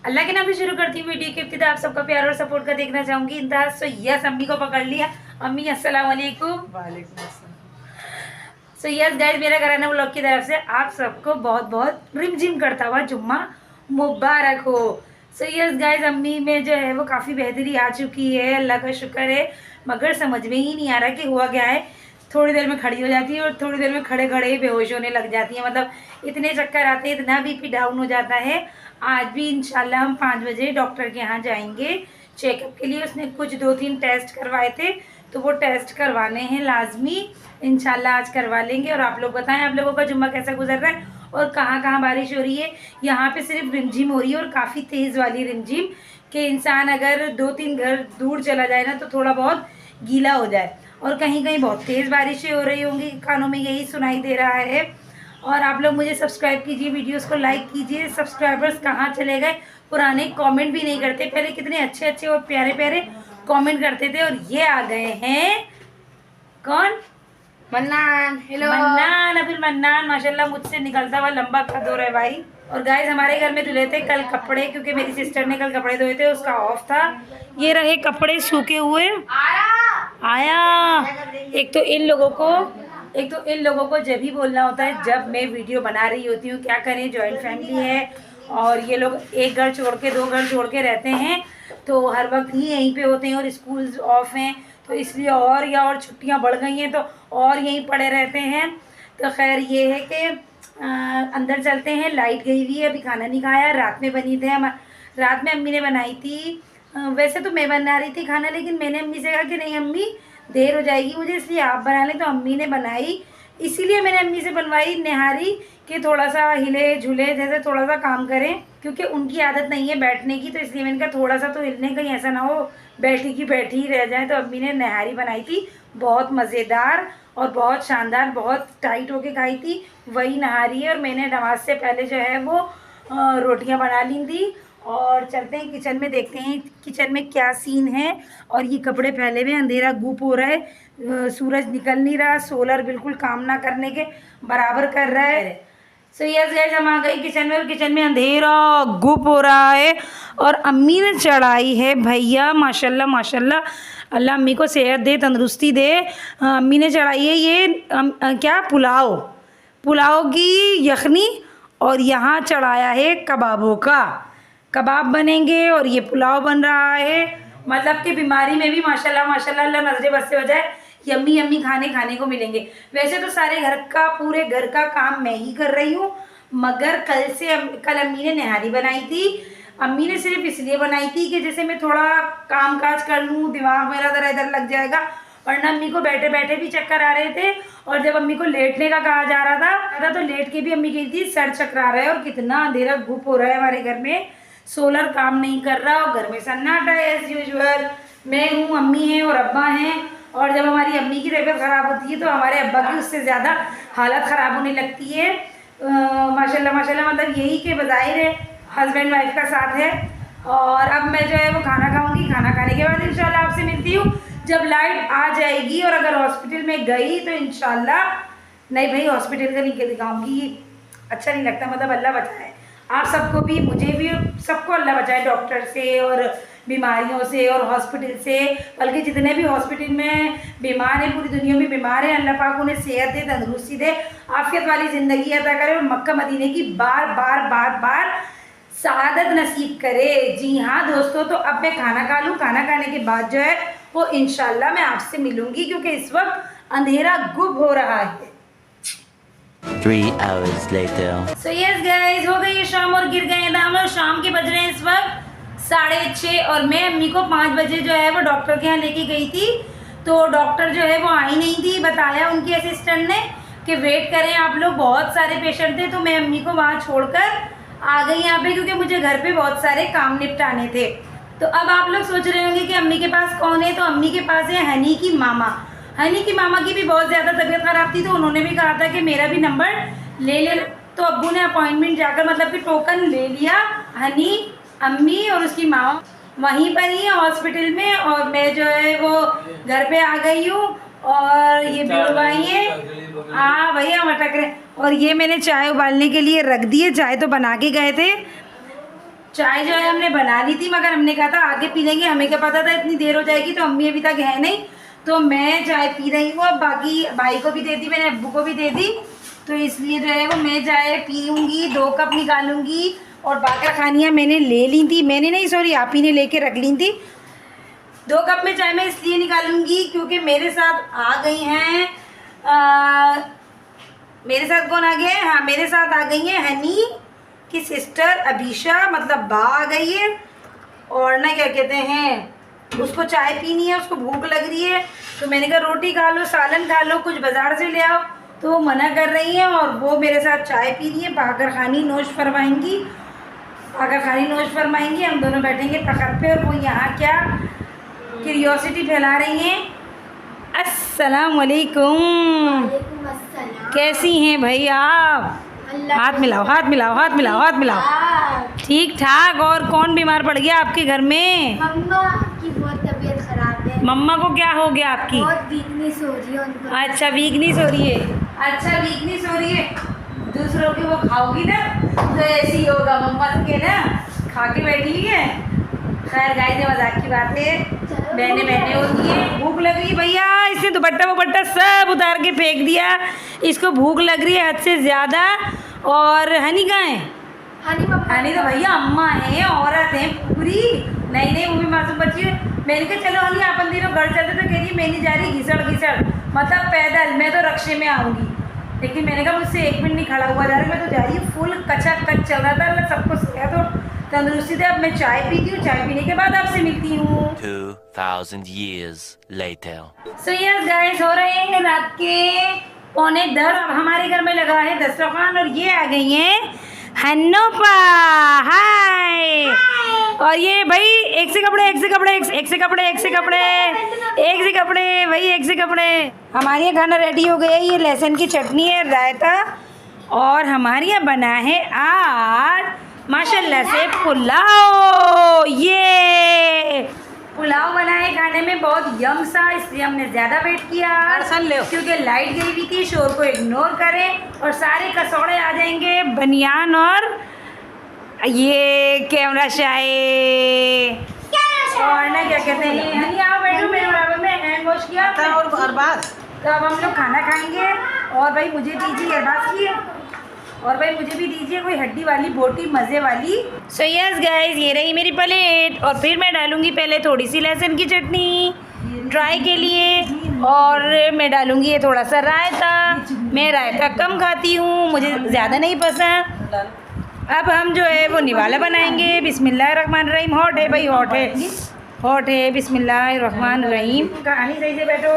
अल्लाह के नाम से शुरू करती हूँ वीडियो की इब्तिदा। आप सबका प्यार और सपोर्ट का देखना चाहूँगी इंतहा। सो यस, अम्मी को पकड़ लिया। अम्मी अस्सलाम वालेकुम। वालेकुम अस्सलाम। सो यस गाइस, मेरा घराना व्लॉग की तरफ से आप सबको बहुत बहुत रिमझिम करता हुआ जुम्मा मुबारक हो। सो यस गाइस, अम्मी में जो है वो काफ़ी बेहतरी आ चुकी है, अल्लाह का शुक्र है। मगर समझ में ही नहीं आ रहा कि हुआ क्या है। थोड़ी देर में खड़ी हो जाती है और थोड़ी देर में खड़े खड़े ही बेहोश होने लग जाती है। मतलब इतने चक्कर आते हैं, इतना बीपी डाउन हो जाता है। आज भी इंशाल्लाह हम 5 बजे डॉक्टर के यहाँ जाएंगे चेकअप के लिए। उसने कुछ 2-3 टेस्ट करवाए थे, तो वो टेस्ट करवाने हैं लाजमी। इंशाल्लाह आज करवा लेंगे। और आप लोग बताएं, आप लोगों का जुम्मा कैसा गुजर रहा है और कहाँ कहाँ बारिश हो रही है। यहाँ पे सिर्फ रिमझिम हो रही है और काफ़ी तेज़ वाली रिमझिम, कि इंसान अगर 2-3 घर दूर चला जाए ना तो थोड़ा बहुत गीला हो जाए। और कहीं कहीं बहुत तेज़ बारिशें हो रही होंगी, कानों में यही सुनाई दे रहा है। और आप लोग मुझे सब्सक्राइब कीजिए, वीडियोस को लाइक कीजिए। सब्सक्राइबर्स कहाँ चले गए, पुराने कमेंट भी नहीं करते। पहले कितने अच्छे अच्छे और प्यारे प्यारे कमेंट करते थे। और ये आ गए हैं कौन? मन्नान। Hello mannan. अभी मन्नान माशाल्लाह मुझसे निकलता हुआ लंबा कद हो रहा है भाई। और गाइस, हमारे घर में धुले थे कल कपड़े, क्योंकि मेरी सिस्टर ने कल कपड़े धोए थे, उसका ऑफ था। ये रहे कपड़े सूखे हुए। आया। एक तो इन लोगों को जब ही बोलना होता है जब मैं वीडियो बना रही होती हूँ। क्या करें, जॉइंट फैमिली है और ये लोग एक घर छोड़ के 2 घर छोड़ के रहते हैं, तो हर वक्त ही यहीं पे होते हैं और स्कूल ऑफ हैं, तो इसलिए और छुट्टियाँ बढ़ गई हैं तो और यहीं पड़े रहते हैं। तो खैर ये है कि अंदर चलते हैं। लाइट गई हुई है, अभी खाना नहीं खाया। रात में बनी थे हम, रात में अम्मी ने बनाई थी। वैसे तो मैं बना रही थी खाना, लेकिन मैंने अम्मी से कहा कि नहीं अम्मी, देर हो जाएगी मुझे, इसलिए आप बना लें। तो अम्मी ने बनाई, इसीलिए मैंने अम्मी से बनवाई निहारी कि थोड़ा सा हिले झूले जैसे थोड़ा सा काम करें, क्योंकि उनकी आदत नहीं है बैठने की। तो इसलिए मैंने कहा थोड़ा सा तो हिलने, कहीं ऐसा ना हो बैठी की बैठी ही रह जाए। तो अम्मी ने निहारी बनाई थी, बहुत मज़ेदार और बहुत शानदार, बहुत टाइट होके खाई थी। वही नहारी है। और मैंने नमाज से पहले जो है वो रोटियां बना ली थी। और चलते हैं किचन में, देखते हैं किचन में क्या सीन है। और ये कपड़े फैले हुए, अंधेरा गुप हो रहा है, सूरज निकल नहीं रहा, सोलर बिल्कुल काम ना करने के बराबर कर रहा है। सो यस गाइस, हम आ गए किचन में और किचन में अंधेरा गुप हो रहा है। और अम्मी ने चढ़ाई है भैया, माशाल्लाह माशाल्लाह, अल्लाह अम्मी को सेहत दे, तंदुरुस्ती दे। अम्मी ने चढ़ाई है ये क्या, पुलाव की यखनी। और यहाँ चढ़ाया है कबाबों का, कबाब बनेंगे और ये पुलाव बन रहा है। मतलब कि बीमारी में भी माशाल्लाह माशाल्लाह, अल्लाह नजरे बद से बजाए, यम्मी यम्मी खाने को मिलेंगे। वैसे तो सारे घर का, पूरे घर का काम मैं ही कर रही हूँ, मगर कल अम्मी ने निहारी बनाई थी। अम्मी ने सिर्फ इसलिए बनाई थी कि जैसे मैं थोड़ा काम काज कर लूँ, दिमाग मेरा ज़रा इधर लग जाएगा। वरना अम्मी को बैठे बैठे भी चक्कर आ रहे थे। और जब अम्मी को लेटने का कहा जा रहा था तो लेट के भी अम्मी कही थी सर चकरा रहा है। और कितना अंधेरा घुप हो रहा है हमारे घर में, सोलर काम नहीं कर रहा और घर में सन्नाटा है एज यूजुअल। मैं हूँ, अम्मी हैं और अब्बा हैं। और जब हमारी अम्मी की तबीयत ख़राब होती है तो हमारे अब्बा की उससे ज़्यादा हालत ख़राब होने लगती है। माशाल्लाह माशाल्लाह, मतलब यही कि बज़ाहिर है हस्बैंड वाइफ का साथ है। और अब मैं जो है वो खाना खाऊंगी। खाना खाने के बाद इंशाल्लाह आपसे मिलती हूँ जब लाइट आ जाएगी। और अगर हॉस्पिटल में गई तो इंशाल्लाह, नहीं भाई हॉस्पिटल का नहीं दिखाऊंगी, अच्छा नहीं लगता। मतलब अल्लाह बचाए आप सबको भी, मुझे भी, सबको अल्लाह बचाए डॉक्टर से और बीमारियों से और हॉस्पिटल से। बल्कि जितने भी हॉस्पिटल में बीमार हैं, पूरी दुनिया में बीमार हैं, अल्लाह पाक उन्हें सेहत दे, तंदुरुस्ती दे, आफियत वाली ज़िंदगी अता करे और मक्का मदीने की बार बार बार बार सआदत नसीब करे। जी हाँ दोस्तों, तो अब मैं खाना खा लूँ। खाना खाने के बाद जो है वो इंशाल्लाह मैं आपसे मिलूँगी, क्योंकि इस वक्त अंधेरा गुम हो रहा है। 3 hours later. So yes guys, हो गई है शाम और गिर गए दाम। और शाम के बज रहे हैं इस वक्त 6:30। और मैं अम्मी को 5 बजे जो है वो डॉक्टर के यहाँ लेके गई थी, तो डॉक्टर जो है वो आई नहीं थी। बताया उनकी असिस्टेंट ने कि वेट करें आप लोग, बहुत सारे पेशेंट थे। तो मैं अम्मी को वहाँ छोड़कर आ गई यहाँ पे, क्योंकि मुझे घर पे बहुत सारे काम निपटाने थे। तो अब आप लोग सोच रहे होंगे कि अम्मी के पास कौन है, तो अम्मी के पास है हनी की मामा। हनी की मामा की भी बहुत ज़्यादा तबीयत ख़राब थी, तो उन्होंने भी कहा था कि मेरा भी नंबर ले लेना। तो अब्बू ने अपॉइंटमेंट जाकर, मतलब कि टोकन ले लिया। हनी, अम्मी और उसकी माँ वहीं पर ही है हॉस्पिटल में। और मैं जो है वो घर पे आ गई हूँ। और ये भाई है, हाँ भैया मटक रहे। और ये मैंने चाय उबालने के लिए रख दी है, चाय तो बना के गए थे। चाय जो है हमने बना ली थी, मगर हमने कहा था आगे पी लेंगे, हमें क्या पता था इतनी देर हो जाएगी, तो अम्मी अभी तक है नहीं, तो मैं चाय पी रही हूँ। अब बाकी भाई को भी दे दी मैंने, अब्बू को भी दे दी, तो इसलिए जो है वो मैं चाय पीऊँगी, 2 कप निकालूंगी। और बाकी खानियाँ मैंने ले ली थी, मैंने नहीं सॉरी आप ही ने लेके रख ली थी। 2 कप में चाय मैं इसलिए निकालूंगी क्योंकि मेरे साथ आ गई हैं, मेरे साथ कौन आ गया है, हाँ मेरे साथ आ गई है हनी की सिस्टर अभीशा, मतलब बा आ गई है। और ना क्या कहते हैं, उसको चाय पीनी है, उसको भूख लग रही है, तो मैंने कहा रोटी खा लो, सालन खा लो, कुछ बाज़ार से ले आओ, तो वो मना कर रही है और वो मेरे साथ चाय पी रही है। पाकर खानी नोश फरमाएंगी, पाकर खानी नोश फरमाएंगी, हम दोनों बैठेंगे तखत पे, और वो यहाँ क्या क्यूरियोसिटी फैला रही हैं। अस्सलाम वालेकुम, कैसी हैं भाई आप? हाथ मिलाओ, हाथ मिलाओ, हाथ मिलाओ, हाथ मिलाओ। ठीक ठाक। और कौन बीमार पड़ गया आपके घर में? मम्मा की बहुत तबीयत खराब है। मम्मा को क्या हो गया आपकी? बहुत वीकनेस हो रही है उनको। अच्छा वीकनेस हो रही है, अच्छा वीकनेस हो रही है, दूसरों की वो खाओगी ना तो ऐसे ही होगा, मम्मा के ना खा के बैठी है। खैर गाइस ये मजाक की बात है, बहने होती है। भूख लग रही है भैया, इसने दुपट्टा वपट्टा सब उतार के फेंक दिया, इसको भूख लग रही है हद से ज़्यादा। और हनी कहाँ है? हनी तो भैया अम्मा है, औरत है पूरी, नहीं वो भी मासूम बच्ची है। मैंने कहा चलो हनी अपन तीनों घर चलते, तो कह रही मैं नहीं जा रही, घिसड़ घिसड़ मतलब पैदल, मैं तो रक्शे में आऊँगी। लेकिन मैंने कहा मुझसे 1 मिनट नहीं खड़ा हुआ जा रहा, मैं तो जा रही हूँ, फुल कच्चा कच चल रहा था, अल्लाह सबको सिखाया तो तंदुरुस्ती थे। अब मैं चाय पीती हूँ, चाय पीने के बाद आपसे मिलती हूँ। 2000 years later. So yes guys, हो रहे हैं रात के 9:45। अब हमारे घर में लगा है दस्तरखान, और ये आ गई हैं हन्नोपा, हाय। और ये भाई एक से कपड़े, एक से कपड़े, एक से कपड़े, एक से कपड़े, एक से कपड़े, भाई एक से कपड़े। हमारे यहाँ खाना रेडी हो गया है, ये लहसुन की चटनी है, रायता, और हमारे यहाँ बना है आज माशाल्लाह से पुलाव। ये पुलाव बना है खाने में बहुत यम सा, इसलिए हमने ज़्यादा वेट किया क्योंकि लाइट गई हुई थी। शोर को इग्नोर करें और सारे कसौड़े आ जाएंगे बनियान और ये कैमरा शाये और ना क्या कहते हैं, हनी आओ बैठो मेरे बराबर में, हैंड वॉश किया और अरबाज। तो अब हम लोग खाना खाएंगे, और भाई मुझे दीजिए अरबाज की, और भाई मुझे भी दीजिए कोई हड्डी वाली बोटी मज़े वाली। सो यस गाइस, ये रही मेरी प्लेट, और फिर मैं डालूंगी पहले थोड़ी सी लहसुन की चटनी ट्राई के लिए, और मैं डालूंगी ये थोड़ा सा रायता। मैं रायता कम खाती हूँ, मुझे ज़्यादा नहीं पसंद। अब हम जो है वो निवाला बनाएंगे। बिस्मिल्लाहिर्रहमानिर्रहीम। हॉट है भाई, हॉट है, हॉट है। बिस्मिल्लाहिर्रहमानिर्रहीम। कहानी सही से बैठो,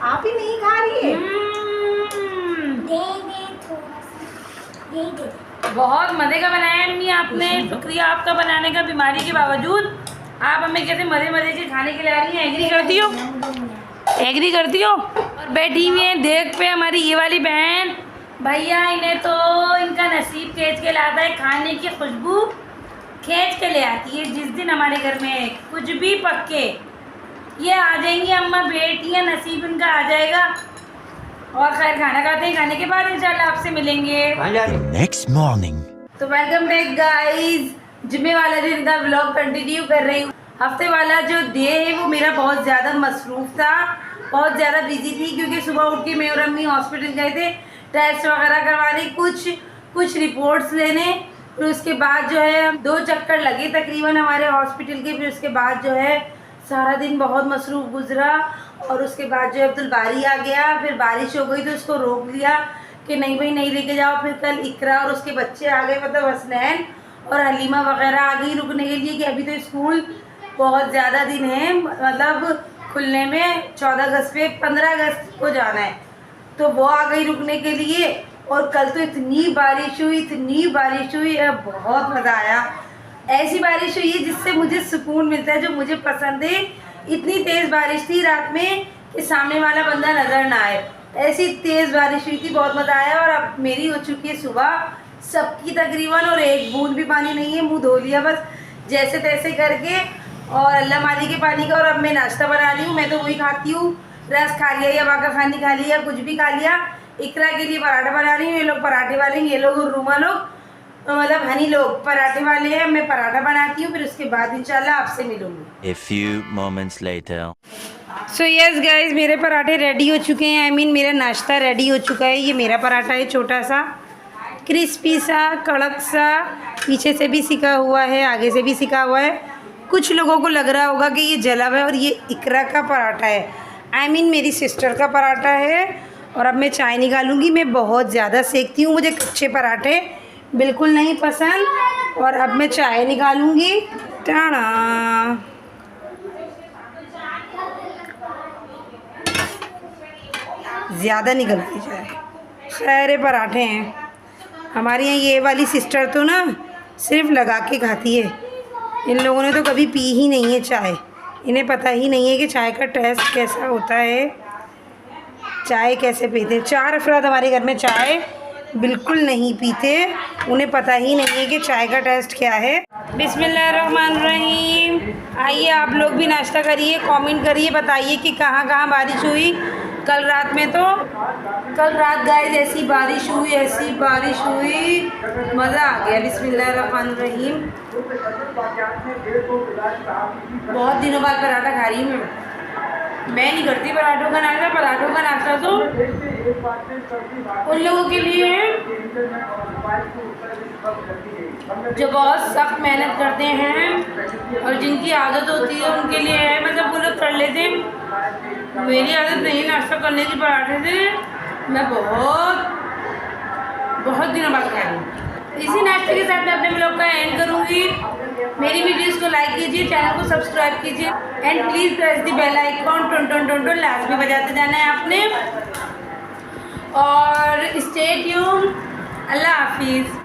आप ही नहीं खा रही है। बहुत मज़े का बनाया है अम्मी आपने, शुक्रिया आपका बनाने का। बीमारी के बावजूद आप हमें कहते मज़े के खाने के लिए आ रही हैं। एग्री करती हो? एग्री करती हो? और बैठी हुई है देख पे हमारी ये वाली बहन, भैया इन्हें तो इनका नसीब खींच के लाता है, खाने की खुशबू खींच के ले आती है। जिस दिन हमारे घर में कुछ भी पक्के ये आ जाएंगी अम्मा, बेटियाँ नसीब इनका आ जाएगा। और खैर खाना खाते हैं, खाने के बाद इंशाल्लाह आपसे मिलेंगे। Next morning. तो वेलकम बैक गाइस, जुम्मे वाला दिन का व्लॉग कंटिन्यू कर रही हूँ। हफ्ते वाला जो डे है वो मेरा बहुत ज़्यादा मसरूफ़ था, बहुत ज़्यादा बिजी थी, क्योंकि सुबह उठ के मैं और अम्मी हॉस्पिटल गए थे टेस्ट वगैरह करवाने, कुछ रिपोर्ट्स लेने। फिर उसके बाद जो है 2 चक्कर लगे तकरीबन हमारे हॉस्पिटल के। फिर उसके बाद जो है सारा दिन बहुत मसरूफ़ गुजरा, और उसके बाद जो अब्दुल बारी आ गया। फिर बारिश हो गई तो उसको रोक लिया कि नहीं भाई नहीं लेके जाओ। फिर कल इकरा और उसके बच्चे आ गए, मतलब हसनैन और हलीमा वगैरह आ गई रुकने के लिए, कि अभी तो स्कूल बहुत ज़्यादा दिन है, मतलब खुलने में 14 अगस्त पे 15 अगस्त को जाना है, तो वो आ गई रुकने के लिए। और कल तो इतनी बारिश हुई, अब बहुत मज़ा आया। ऐसी बारिश हुई है जिससे मुझे सुकून मिलता है, जो मुझे पसंद है। इतनी तेज़ बारिश थी रात में कि सामने वाला बंदा नज़र ना आए, ऐसी तेज़ बारिश हुई थी, बहुत मज़ा आया। और अब मेरी हो चुकी है सुबह सबकी तकरीबन, और एक बूंद भी पानी नहीं है, मुंह धो लिया बस जैसे तैसे करके, और अल्लाह मालिक के पानी का। और अब मैं नाश्ता बना रही हूँ, मैं तो वही खाती हूँ, रस खा लिया या बाका खानी खा लिया, कुछ भी खा लिया, इकरा के लिए पराठा बना रही हूँ। ये लोग पराठे वाले, ये लोग रूमा लोग, मतलब हनी लोग पराठे वाले हैं। मैं पराठा बनाती हूँ, फिर उसके बाद इंशाल्लाह आपसे मिलूंगी। A few moments later. So yes guys, मेरे पराठे रेडी हो चुके हैं। मेरा नाश्ता रेडी हो चुका है। ये मेरा पराठा है, छोटा सा, क्रिस्पी सा, कड़क सा, पीछे से भी सिका हुआ है, आगे से भी सिका हुआ है। कुछ लोगों को लग रहा होगा कि ये जला हुआ है, और ये इकरा का पराठा है। मेरी सिस्टर का पराठा है। और अब मैं चाय निकालूंगी। मैं बहुत ज़्यादा सेकती हूँ, मुझे कच्चे पराठे बिल्कुल नहीं पसंद। और अब मैं चाय निकालूंगी। टाड़ा, ज़्यादा निकलती चाय। खैर पराठे हैं हमारे यहाँ। ये वाली सिस्टर तो ना सिर्फ लगा के खाती है। इन लोगों ने तो कभी पी ही नहीं है चाय। इन्हें पता ही नहीं है कि चाय का टेस्ट कैसा होता है, चाय कैसे पीते। 4 अफराद हमारे घर में चाय बिल्कुल नहीं पीते। उन्हें पता ही नहीं है कि चाय का टेस्ट क्या है। बिस्मिल्लाहिर्रहमानिर्रहीम। आइए आप लोग भी नाश्ता करिए, कमेंट करिए, बताइए कि कहाँ कहाँ बारिश हुई कल रात में। तो कल रात गाइस ऐसी बारिश हुई, मज़ा आ गया। बिस्मिल्लाहिर्रहमानिर्रहीम। बहुत दिनों बाद पराठा खा रही हूँ मैं नहीं करती पराठों का नाश्ता। पराठों का नाश्ता तो उन लोगों के लिए है जो बहुत सख्त मेहनत करते हैं और जिनकी आदत होती है, उनके लिए है। मतलब वो लोग कर लेते हैं। मेरी आदत नहीं है नाश्ता करने की पराठे से। मैं बहुत दिनों बाद खा रही हूँ। इसी नाश्ते के साथ मैं अपने ब्लॉग का एंड करूँगी। मेरी वीडियोस को लाइक कीजिए, चैनल को सब्सक्राइब कीजिए, and please press the bell icon. टन लास्ट में बजाते जाना है आपने। और स्टे ट्यून। अल्लाह हाफिज़।